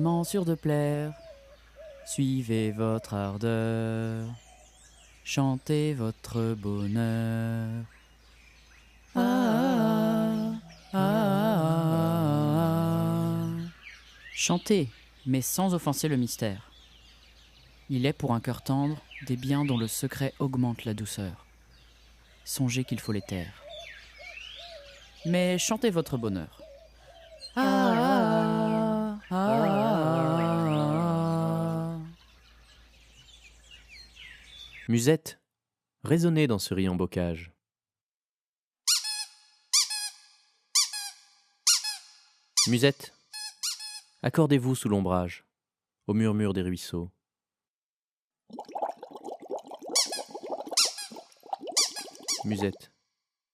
tellement sûr de plaire. Suivez votre ardeur, chantez votre bonheur. Ah, ah, ah, ah. Chantez, mais sans offenser le mystère. Il est pour un cœur tendre des biens dont le secret augmente la douceur. Songez qu'il faut les taire. Mais chantez votre bonheur. Ah, ah, ah, ah. Musette, résonnez dans ce riant bocage. Musette, accordez-vous sous l'ombrage, au murmure des ruisseaux. Musette,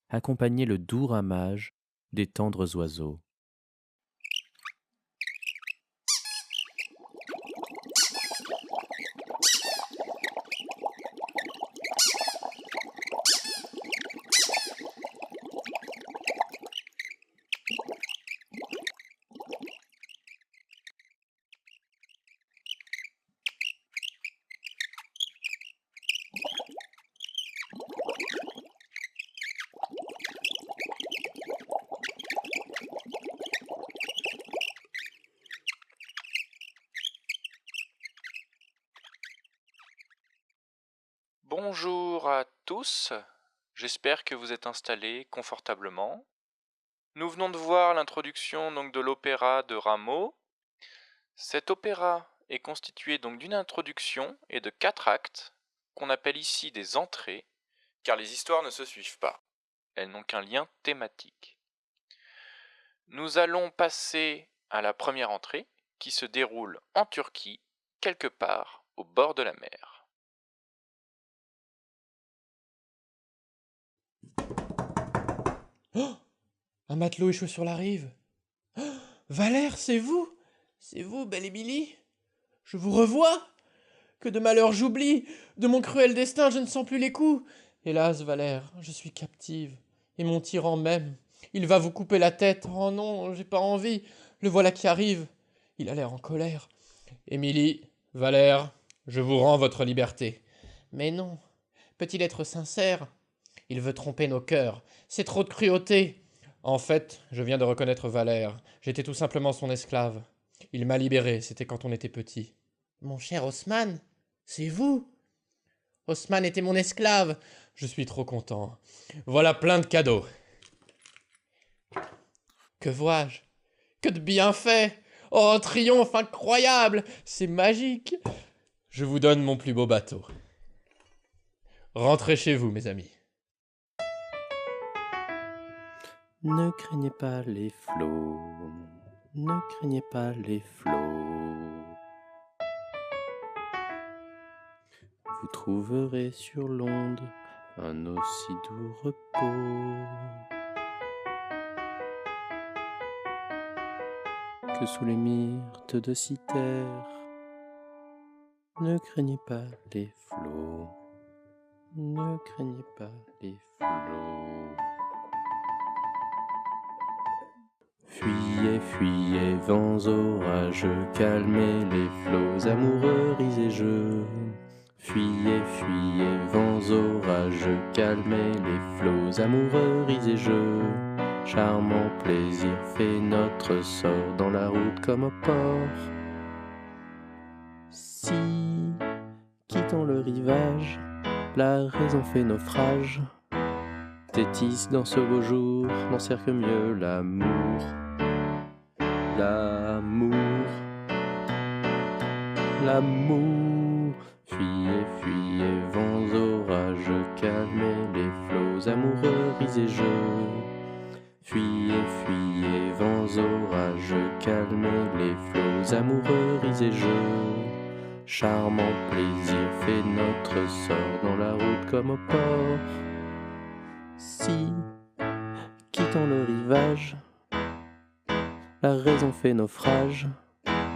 accompagnez le doux ramage des tendres oiseaux. Bonjour à tous, j'espère que vous êtes installés confortablement. Nous venons de voir l'introduction donc de l'opéra de Rameau. Cet opéra est constitué donc d'une introduction et de 4 actes, qu'on appelle ici des entrées, car les histoires ne se suivent pas. Elles n'ont qu'un lien thématique. Nous allons passer à la première entrée, qui se déroule en Turquie, quelque part au bord de la mer. Oh, un matelot échoué sur la rive. Oh, Valère, c'est vous? C'est vous, belle Émilie? Je vous revois? Que de malheur j'oublie! De mon cruel destin, je ne sens plus les coups. Hélas, Valère, je suis captive. Et mon tyran même. Il va vous couper la tête. Oh non, j'ai pas envie. Le voilà qui arrive. Il a l'air en colère. Émilie, Valère, je vous rends votre liberté. Mais non. Peut-il être sincère? Il veut tromper nos cœurs. C'est trop de cruauté. En fait, je viens de reconnaître Valère. J'étais tout simplement son esclave. Il m'a libéré, c'était quand on était petit. Mon cher Haussmann, c'est vous? Haussmann était mon esclave. Je suis trop content. Voilà plein de cadeaux. Que vois-je? Que de bienfaits! Oh, un triomphe incroyable! C'est magique! Je vous donne mon plus beau bateau. Rentrez chez vous, mes amis. Ne craignez pas les flots, ne craignez pas les flots. Vous trouverez sur l'onde un aussi doux repos que sous les myrtes de Cythère. Ne craignez pas les flots, ne craignez pas les flots. Fuyez, fuyez, vents orageux, calmez les flots amoureux, risez-je. Fuyez, fuyez, vents orageux, calmez les flots amoureux, risez-je. Charmant plaisir fait notre sort dans la route comme au port. Si, quittons le rivage, la raison fait naufrage. Tétis dans ce beau jour, n'encercle mieux l'amour. L'amour, l'amour. Fuyez, fuyez, vents orageux, calmez les flots amoureux, risez-je. Fuyez, fuyez, vents orageux, calmez les flots amoureux, risez-je. Charmant plaisir fait notre sort dans la route comme au port. Si, quittons le rivage, la raison fait naufrage.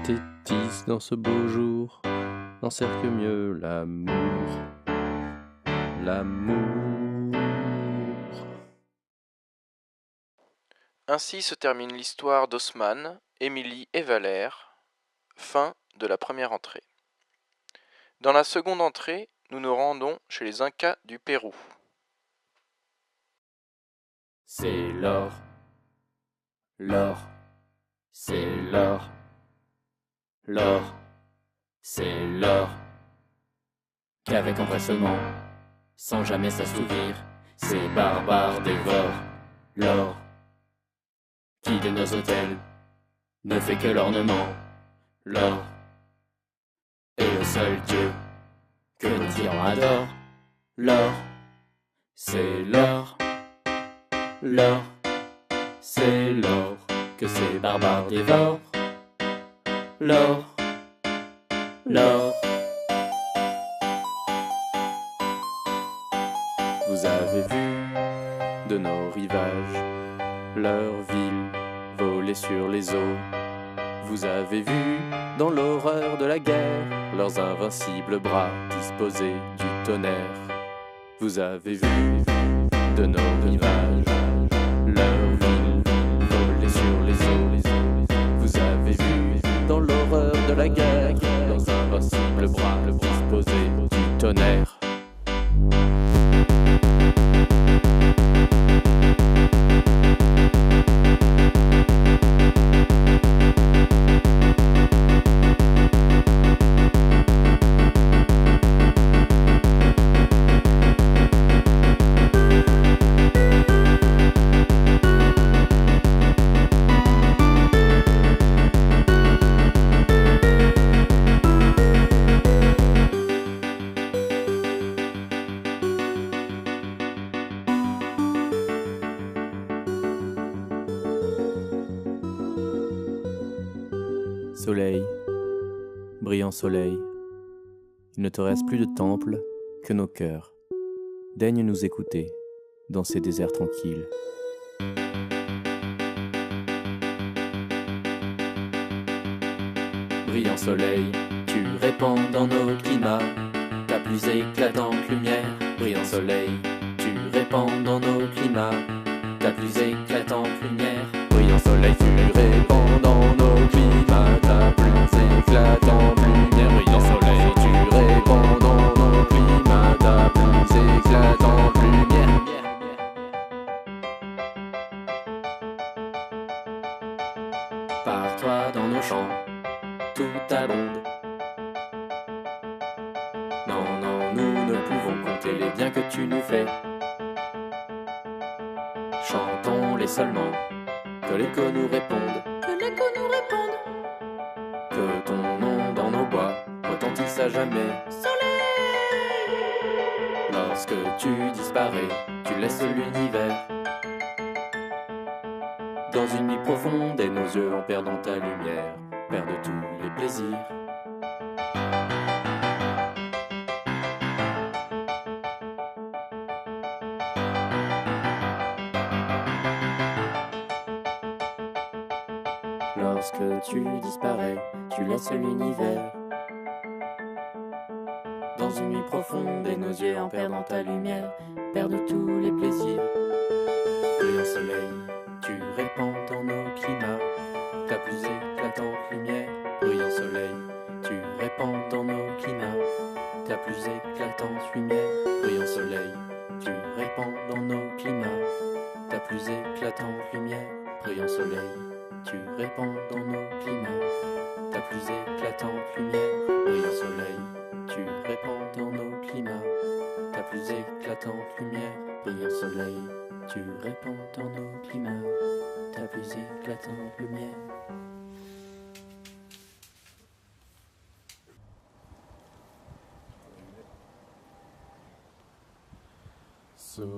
Tétis dans ce beau jour, n'encercle mieux l'amour. L'amour. Ainsi se termine l'histoire d'Haussmann, Émilie et Valère, fin de la première entrée. Dans la seconde entrée, nous nous rendons chez les Incas du Pérou. C'est l'or, l'or, c'est l'or, l'or, c'est l'or. Qu'avec empressement, sans jamais s'assouvir, ces barbares dévorent l'or, qui de nos hôtels ne fait que l'ornement, l'or, et le seul Dieu que nos tyrans adorent, l'or, c'est l'or, l'or, c'est l'or que ces barbares dévorent, l'or, l'or. Vous avez vu de nos rivages leurs villes voler sur les eaux. Vous avez vu dans l'horreur de la guerre leurs invincibles bras disposés du tonnerre. Vous avez vu de nos rivages leurs villes voler sur les eaux. Vous avez vu dans l'horreur de la guerre leurs invincibles bras disposés du tonnerre. Soleil, brillant soleil, il ne te reste plus de temple que nos cœurs. Daigne nous écouter dans ces déserts tranquilles. Brillant soleil, tu répands dans nos climats ta plus éclatante lumière. Brillant soleil, tu répands dans nos climats ta plus éclatante lumière. Brillant soleil, tu répands dans nos climats ta plus éclatante lumière. Brillant soleil, tu répands dans nos climats ta plus éclatante lumière. Par toi dans nos champs, tout abonde. Non, non, nous ne pouvons compter les biens que tu nous fais. Chantons-les seulement, que l'écho nous réponde. Que l'écho nous réponde. Que ton nom dans nos bois retentisse à jamais. Soleil! Lorsque tu disparais, tu laisses l'univers dans une nuit profonde et nos yeux en perdant ta lumière perdent tous les plaisirs. Lorsque tu disparais, tu laisses l'univers dans une nuit profonde et nos yeux en perdant ta lumière perdent tous les plaisirs. Brillant soleil, tu répands dans nos climats ta plus éclatante lumière. Brillant soleil, tu répands dans nos climats ta plus éclatante lumière. Brillant soleil, tu répands dans nos climats ta plus éclatante lumière. Brillant soleil, tu répands dans nos climats ta plus éclatante lumière. Brillant soleil, tu répands dans nos climats ta plus éclatante lumière. Brillant soleil, tu répands dans nos climats ta plus éclatante lumière. Soleil,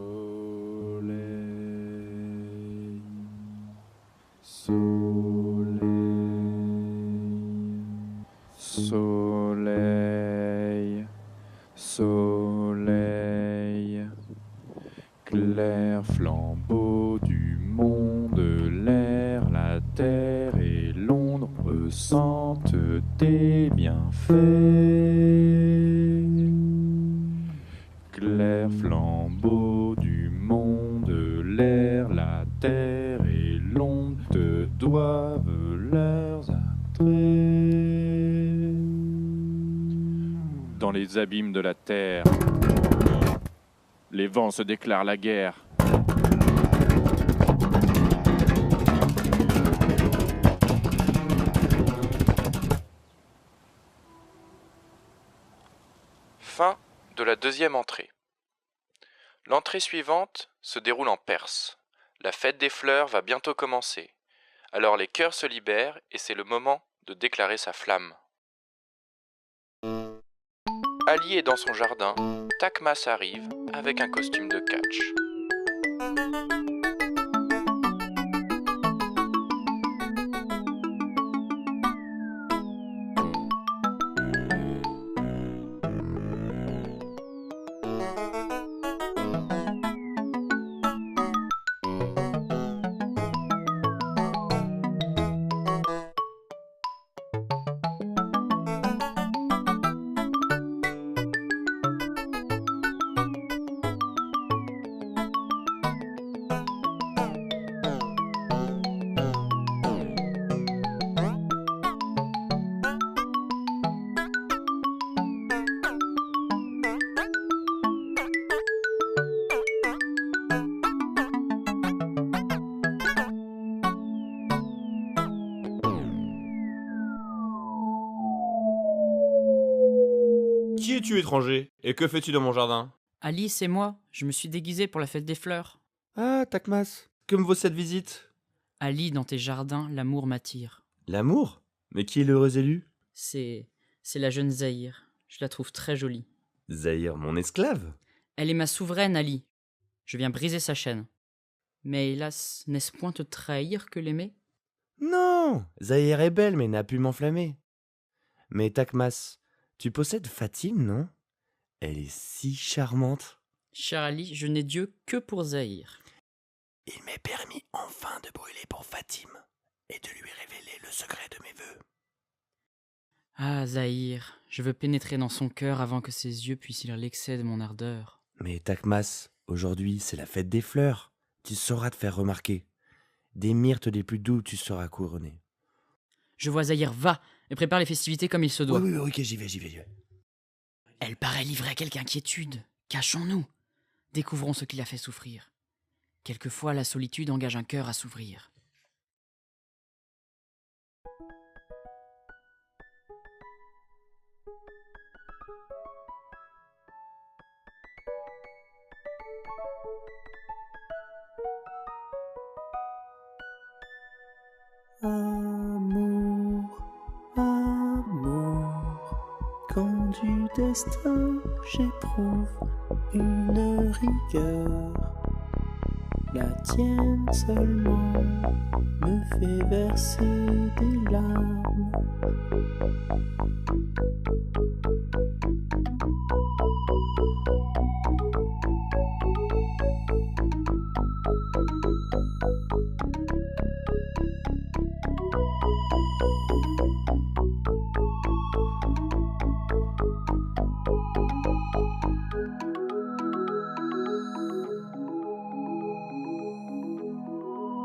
soleil, soleil, soleil, clair flambeau du monde, l'air, la terre et l'ombre ressentent tes bienfaits. Clair flambeau du monde, l'air, la terre et l'ombre te doivent leurs attraits. Dans les abîmes de la terre, les vents se déclarent la guerre. Fin de la deuxième entrée. L'entrée suivante se déroule en Perse. La fête des fleurs va bientôt commencer. Alors les cœurs se libèrent et c'est le moment de déclarer sa flamme. Ali est dans son jardin, Takmas arrive avec un costume de catch. Qui es-tu, étranger? Et que fais-tu dans mon jardin? Ali, c'est moi. Je me suis déguisé pour la fête des fleurs. Ah, Takmas, que me vaut cette visite? Ali, dans tes jardins, l'amour m'attire. L'amour? Mais qui est l'heureux élu? C'est la jeune Zahir. Je la trouve très jolie. Zahir, mon esclave? Elle est ma souveraine, Ali. Je viens briser sa chaîne. Mais hélas, n'est-ce point te trahir que l'aimer? Non, Zahir est belle, mais n'a pu m'enflammer. Mais Takmas, tu possèdes Fatim, non? Elle est si charmante. Cher Ali, je n'ai Dieu que pour Zahir. Il m'est permis enfin de brûler pour Fatim et de lui révéler le secret de mes vœux. Ah, Zahir, je veux pénétrer dans son cœur avant que ses yeux puissent lire l'excès de mon ardeur. Mais Takmas, aujourd'hui c'est la fête des fleurs. Tu sauras te faire remarquer. Des myrtes les plus doux tu seras couronné. Je vois Zahir, va, et prépare les festivités comme il se doit. Oui, ok, j'y vais. Elle paraît livrée à quelque inquiétude. Cachons-nous. Découvrons ce qui l'a fait souffrir. Quelquefois, la solitude engage un cœur à s'ouvrir. Amour, quand du destin j'éprouve une rigueur, la tienne seulement me fait verser des larmes.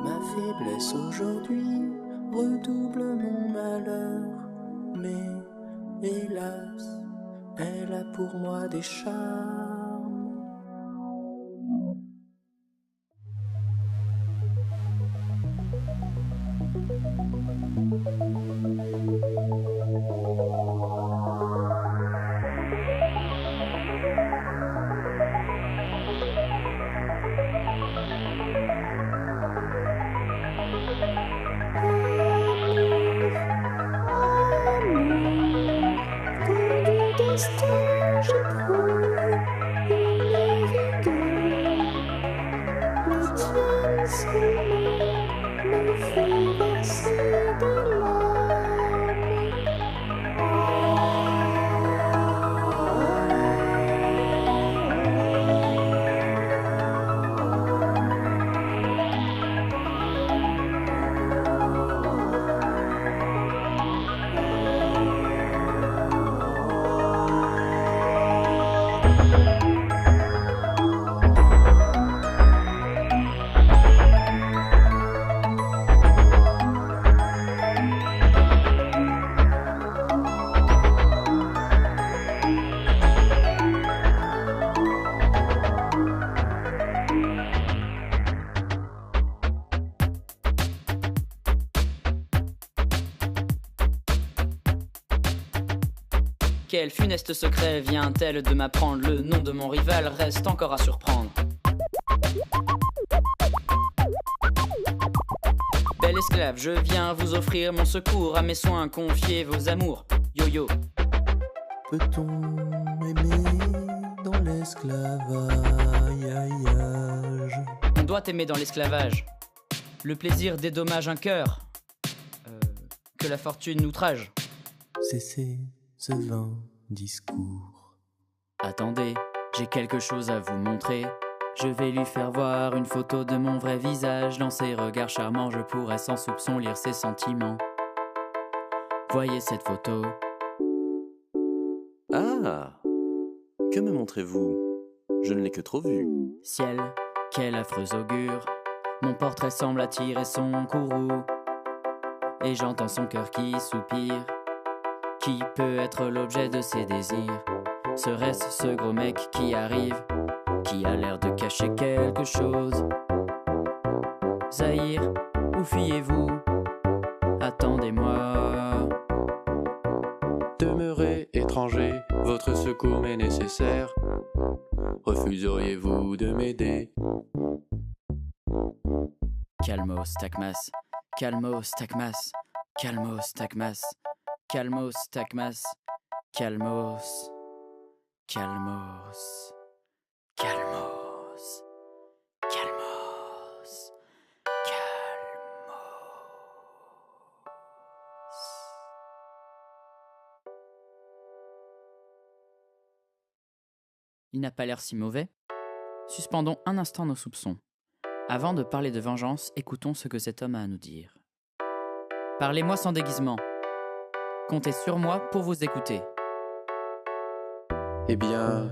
Ma faiblesse aujourd'hui redouble mon malheur, mais hélas, elle a pour moi des charmes. Quel funeste secret vient-elle de m'apprendre? Le nom de mon rival reste encore à surprendre. Bel esclave, je viens vous offrir mon secours. À mes soins, confiez vos amours. Yo-yo. Peut-on aimer dans l'esclavage? On doit aimer dans l'esclavage. Le plaisir dédommage un cœur. Que la fortune outrage. Cessez ce vain discours. Attendez, j'ai quelque chose à vous montrer. Je vais lui faire voir une photo de mon vrai visage. Dans ses regards charmants, je pourrais sans soupçon lire ses sentiments. Voyez cette photo. Ah! Que me montrez-vous? Je ne l'ai que trop vu. Ciel, quel affreux augure. Mon portrait semble attirer son courroux. Et j'entends son cœur qui soupire. Qui peut être l'objet de ses désirs? Serait-ce ce gros mec qui arrive, qui a l'air de cacher quelque chose? Zahir, où fuyez-vous? Attendez-moi. Demeurez étranger, votre secours m'est nécessaire. Refuseriez-vous de m'aider? Calmos, Takmas. Calmos, Takmas. Calmos, Takmas. Calmos, Takmas. Calmos. Calmos. Calmos. Calmos. Calmos. Il n'a pas l'air si mauvais. Suspendons un instant nos soupçons. Avant de parler de vengeance, écoutons ce que cet homme a à nous dire. Parlez-moi sans déguisement. Comptez sur moi pour vous écouter. Eh bien,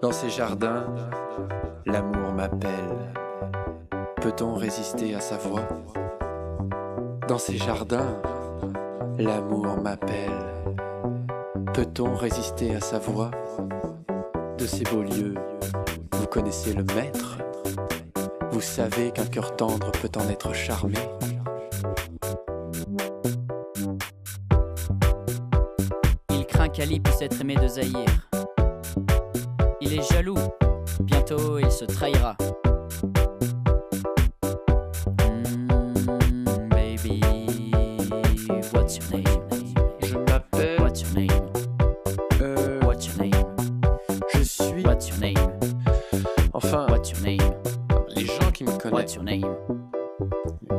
dans ces jardins, l'amour m'appelle. Peut-on résister à sa voix? Dans ces jardins, l'amour m'appelle. Peut-on résister à sa voix? De ces beaux lieux, vous connaissez le maître? Vous savez qu'un cœur tendre peut en être charmé? Il craint qu'Ali puisse être aimé de Zahir. Il est jaloux. Bientôt, il se trahira. Baby, what's your name? Je m'appelle... What's your name? What's your name? Je suis... What's your name? Enfin, What's your name? les gens qui me What's connaissent... your name?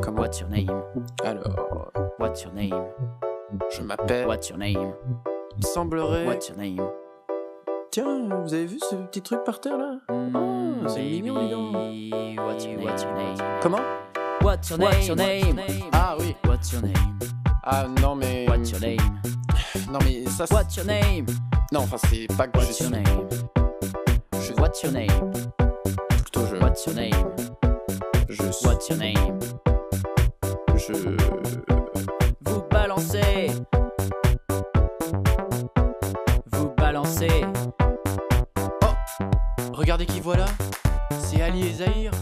Comment? What's your name? Alors, What's your name? je m'appelle... What's your name? Il semblerait... What's your name? Tiens, vous avez vu ce petit truc par terre là? Oh, c'est mignon, dis donc. What's your name? Comment? What's your name? Ah oui. What's your name? Ah non mais... What's your name? Non mais ça c'est... What's your name? Non, enfin c'est pas que je What's your suis... name? What's your name? Plutôt je... What's your name? Je suis... What's your name? Je... Vous balancez. Vous balancez. Regardez qui voilà. C'est Ali et Zahir.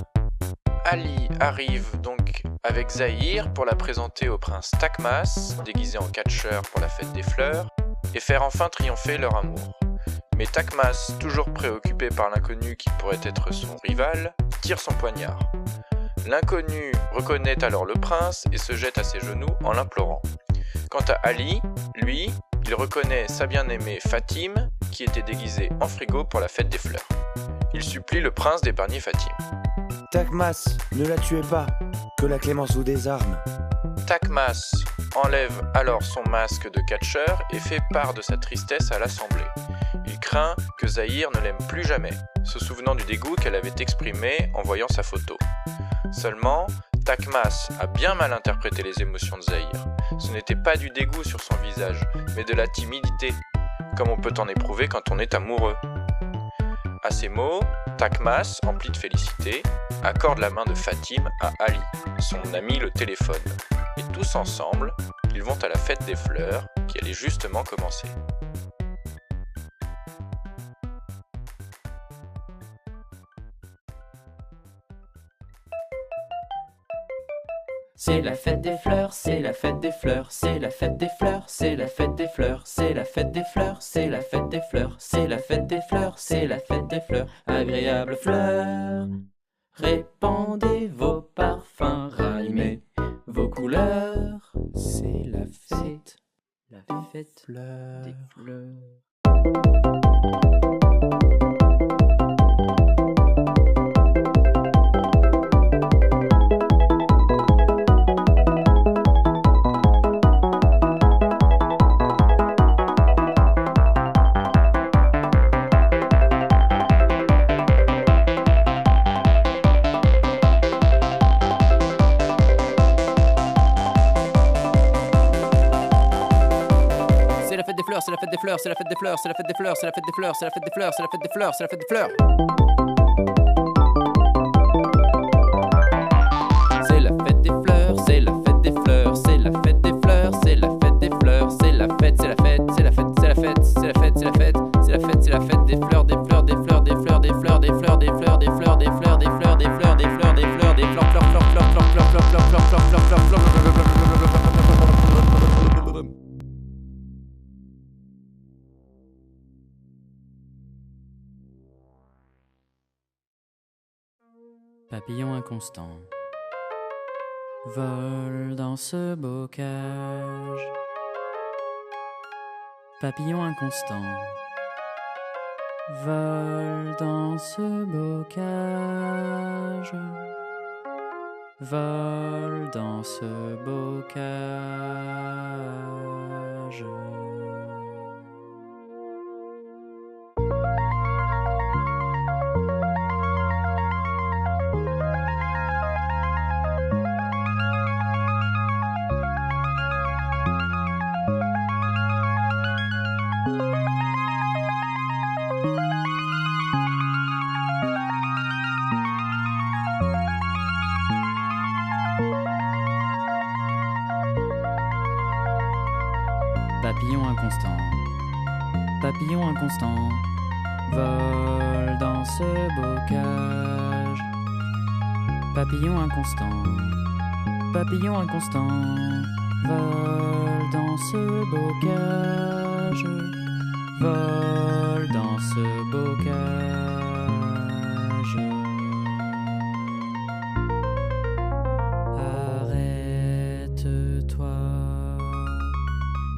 Ali arrive donc avec Zahir pour la présenter au prince Takmas, déguisé en catcheur pour la fête des fleurs, et faire enfin triompher leur amour. Mais Takmas, toujours préoccupé par l'inconnu qui pourrait être son rival, tire son poignard. L'inconnu reconnaît alors le prince et se jette à ses genoux en l'implorant. Quant à Ali, lui, il reconnaît sa bien-aimée Fatim, qui était déguisée en frigo pour la fête des fleurs. Il supplie le prince d'épargner Fatim. Takmas, ne la tuez pas, que la clémence vous désarme. Takmas enlève alors son masque de catcheur et fait part de sa tristesse à l'assemblée. Il craint que Zahir ne l'aime plus jamais, se souvenant du dégoût qu'elle avait exprimé en voyant sa photo. Seulement, Takmas a bien mal interprété les émotions de Zahir. Ce n'était pas du dégoût sur son visage, mais de la timidité, comme on peut en éprouver quand on est amoureux. À ces mots, Takmas, empli de félicité, accorde la main de Fatim à Ali, son ami le téléphone. Et tous ensemble, ils vont à la fête des fleurs qui allait justement commencer. C'est la fête des fleurs, c'est la fête des fleurs, c'est la fête des fleurs, c'est la fête des fleurs, c'est la fête des fleurs, c'est la fête des fleurs, c'est la fête des fleurs, c'est la fête des fleurs, agréables fleurs. Répandez vos parfums, ramenez vos couleurs. C'est la fête des fleurs. C'est la fête des fleurs, c'est la fête des fleurs, c'est la fête des fleurs, c'est la fête des fleurs, c'est la fête des fleurs, c'est la fête des fleurs, c'est la fête des fleurs, c'est la fête des fleurs. C'est la fête des fleurs, c'est la fête des fleurs, c'est la fête des fleurs, c'est la fête des fleurs, c'est la fête, c'est la fête, c'est la fête, c'est la fête, c'est la fête, c'est la fête, c'est la fête, c'est la fête des fleurs, des fleurs, des fleurs, des fleurs, des fleurs, des fleurs, des fleurs, des fleurs, des fleurs, des fleurs, des fleurs, des fleurs, des fleurs, des fleurs, fleurs, fleurs, fleurs, fleurs, fleurs, fleurs, fleurs, fleurs, fleurs, fleurs, fleurs, fleurs. Papillon inconstant vole dans ce bocage. Papillon inconstant vole dans ce bocage. Vole dans ce bocage. Papillon inconstant, papillon inconstant, vole dans ce bocage. Papillon inconstant, papillon inconstant, vole dans ce bocage. Vole dans ce bocage. Arrête-toi.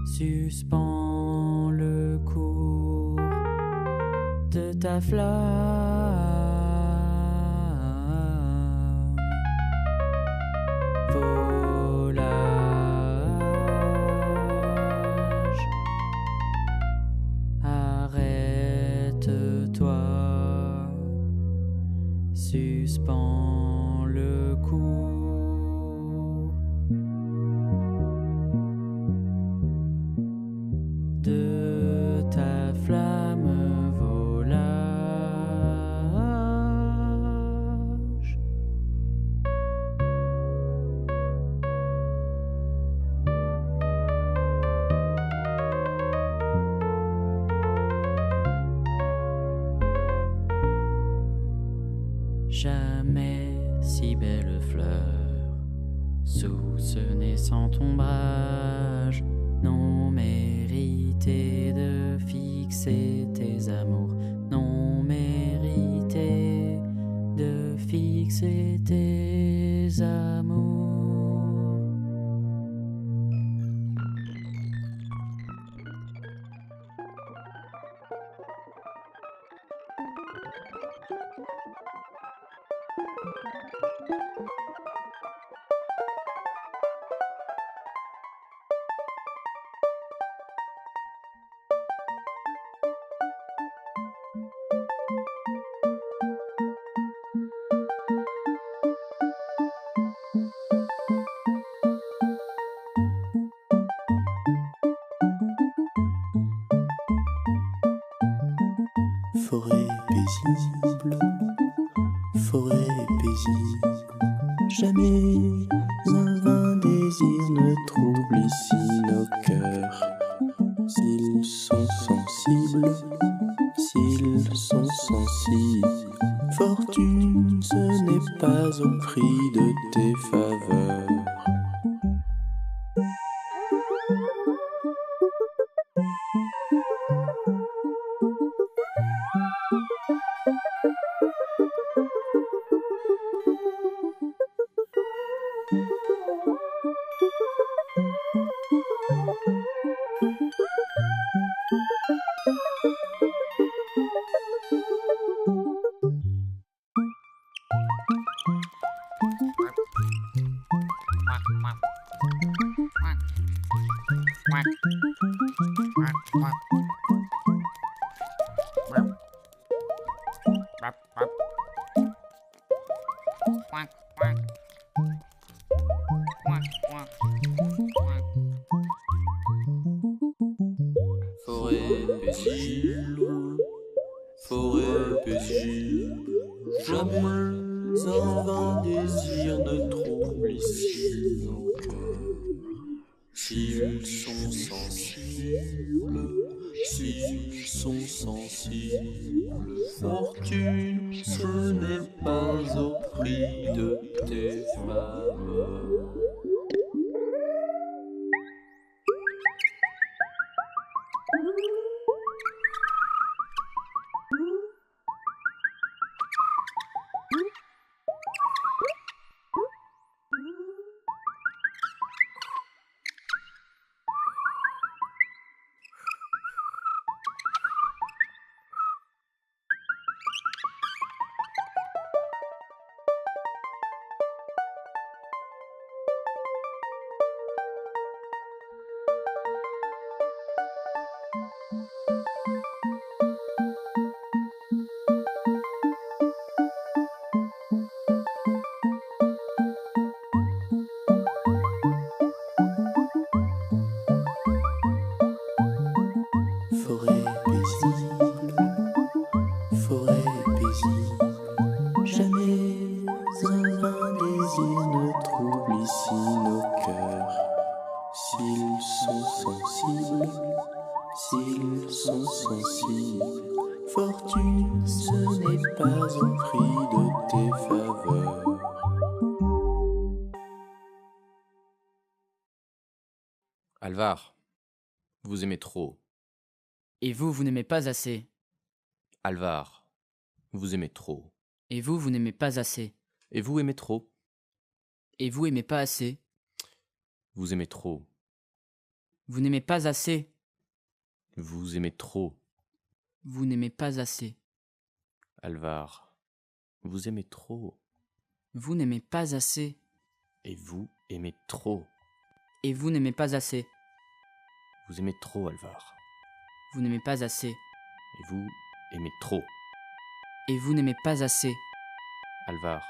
Suspends le cours de ta flamme. Volage. Arrête-toi. Suspends le cours. De ta flamme volage. Jamais si belle fleur sous ce naissant ombrage non mérité de fixer tes amours, non mérité de fixer tes amours. Forêt paisible, forêt paisible, jamais un vain désir ne trouble ici nos cœurs. S'ils sont sensibles, s'ils sont sensibles, fortune, ce n'est pas au prix de tes faveurs. Forêt paisible, forêt paisible, jamais un vain désir ne trouble ici nos cœurs. S'ils sont sensibles, s'ils sont sensibles, fortune, ce n'est pas au prix de tes faveurs. Forêt paisible, forêt paisible, jamais un vain désir ne trouble ici nos cœurs. S'ils sont sensibles, s'ils sont sensibles, fortune, ce n'est pas au prix de tes faveurs. Alvar, vous aimez trop. Et vous, vous n'aimez pas assez. Alvar, vous aimez trop. Et vous, vous n'aimez pas assez. Et vous aimez trop. Et vous aimez pas assez. Vous aimez trop. Vous n'aimez pas assez. Vous aimez trop. Vous n'aimez pas assez. Alvar, vous aimez trop. Vous n'aimez pas assez. Et vous aimez trop. Et vous n'aimez pas assez. Vous aimez trop, Alvar. Vous n'aimez pas assez. Et vous aimez trop. Et vous n'aimez pas assez. Alvar,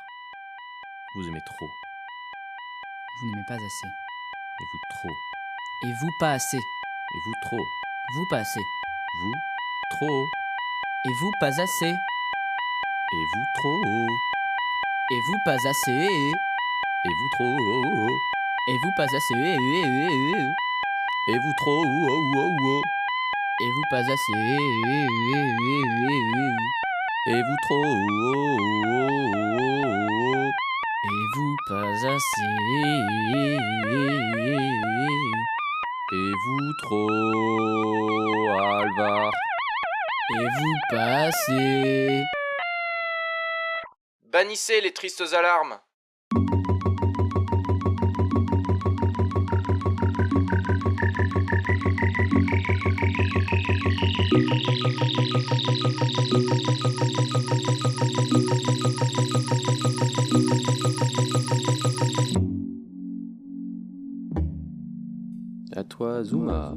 vous aimez trop. Vous n'aimez pas assez. Et vous trop. Et vous pas assez. Et vous trop. Vous pas assez. Vous trop. Et vous pas assez. Et vous trop. Et vous pas assez. Et vous trop. Et vous pas assez. Et vous trop. Et vous pas assez. Et vous trop. Et vous pas assez. Et vous trop, Alvar. Et vous pas assez. Bannissez les tristes alarmes. À toi, Zuma.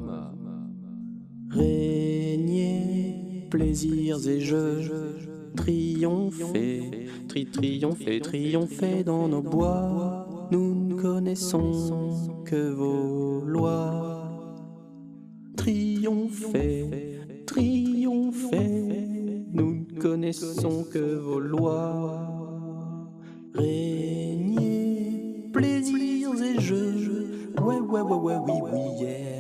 Régnez, plaisirs et jeux, triomphez, triomphez dans nos bois. Nous ne connaissons que vos lois. Triomphez, nous ne connaissons que vos lois. Régnez, plaisirs et jeux, ouais, oui, yeah.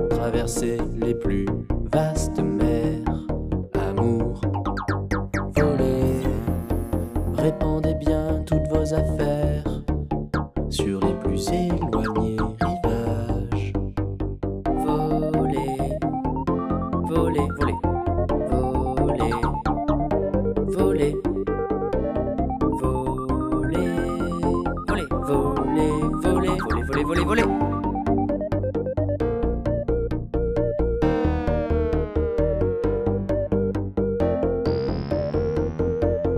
Traverser les plus vastes mers, amour, voler, répandez bien toutes vos affaires sur les plus éloignés rivages. Voler, voler, voler, voler, voler, voler, voler, voler, voler, voler, voler, voler.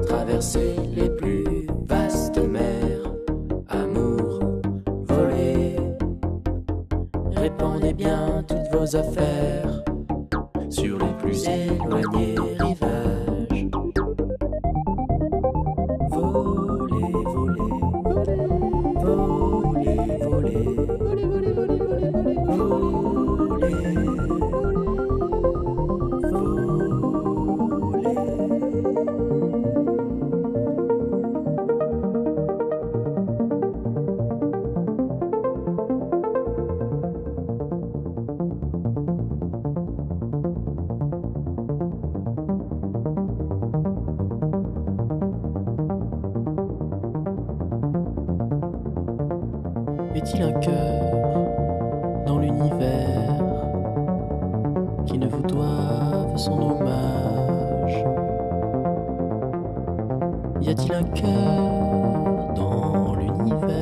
Traverser les plus vastes mers, amour, voler, répandez bien toutes vos affaires sur les plus éloignés rivages. Voler, voler, voler, voler, voler, voler, voler, Est-il un cœur dans l'univers qui ne vous doive son hommage? Y a-t-il un cœur dans l'univers?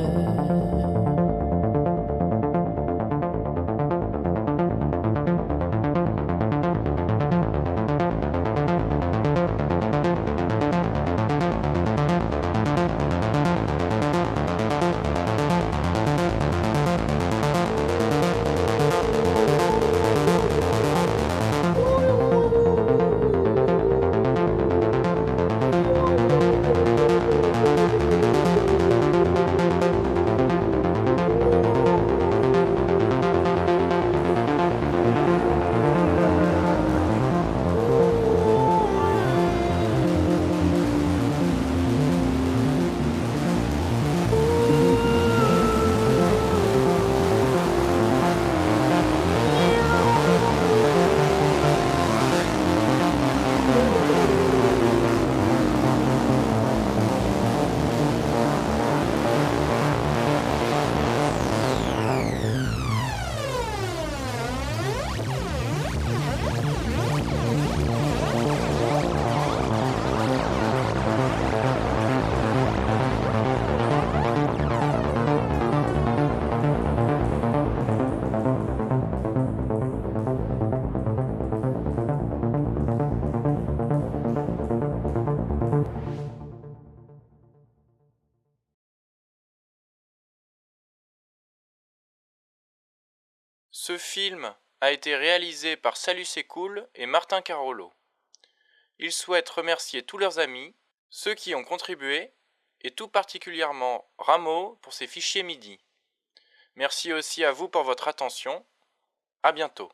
Ce film a été réalisé par Salut c'est cool et Martin Carolo. Ils souhaitent remercier tous leurs amis, ceux qui ont contribué, et tout particulièrement Rameau pour ses fichiers MIDI. Merci aussi à vous pour votre attention. À bientôt.